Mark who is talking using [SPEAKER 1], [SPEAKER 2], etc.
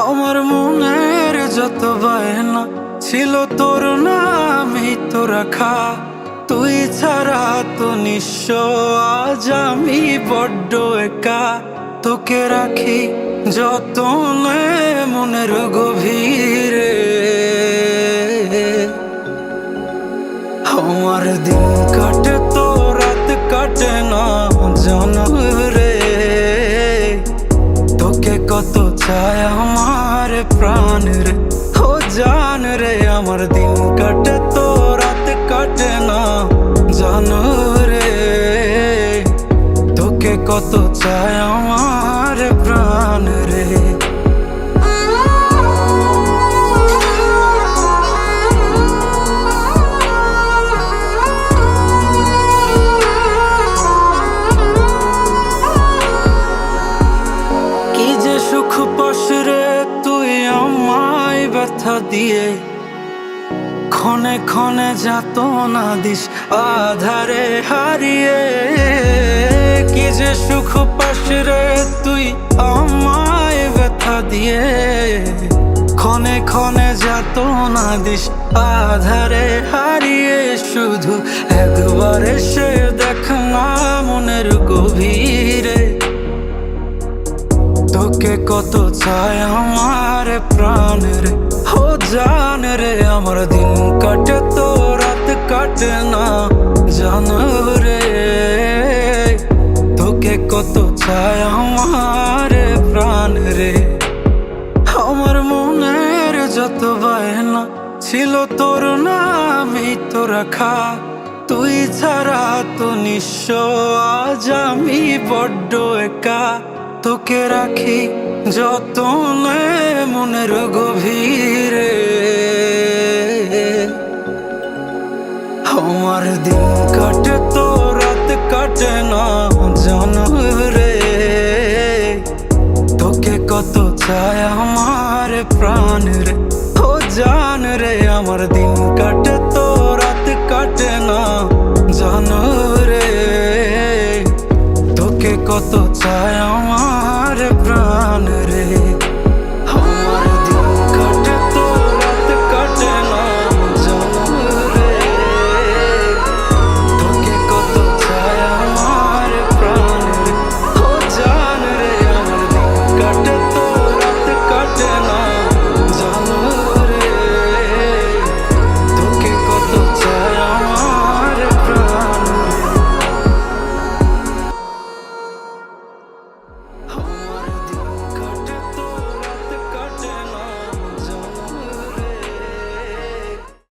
[SPEAKER 1] আমার মনের যত বায়না ছিল তোর নামই তো রাখা। তুই ছাড়া তো নিঃস্ব আজ আমি বড্ড একা। তোকে রাখি যতনে মনের গভীরে। আমার দিন কাটে তো রাত কাটে না জানো রে। তোকে কত চায় আমার প্রাণ রে, ও জান রে। আমার দিন কাটে তো রাত কাটে না জানো রে। তোকে কত চায় আমার প্রাণ রে। কি যে সুখ পাস রে তুই আমায় ব্যথা দিয়ে। ক্ষণে ক্ষণে যাত না দিস আধারে হারিয়ে। কি যে সুখ পাস রে তুই আমায় ব্যথা দিয়ে। ক্ষণে ক্ষণে যাত না দিস আধারে হারিয়ে। শুধু একবার এসে দেখ না মনের গভীরে। তোকে কত চায় আমার প্রাণ রে, ও জান রে। আমার দিন কাটে তো রাত কাটে না জানো রে। তোকে কত চায় আমার প্রাণ রে। আমার মনের যত বায়না ছিল তোর নামই তো রাখা। তুই ছাড়া তো নিঃস্ব আজ আমি বড্ড একা। তোকে রাখি যতনে মনের গভীরে। আমার দিন কাটে তো রাত কাটে না জানো রে। তোকে কত চায় আমার প্রাণ রে, ও জান রে। আমার দিন কাটে তো রাত কাটে না জানো রে। তোকে কত চায় আমার প্রাণ রে।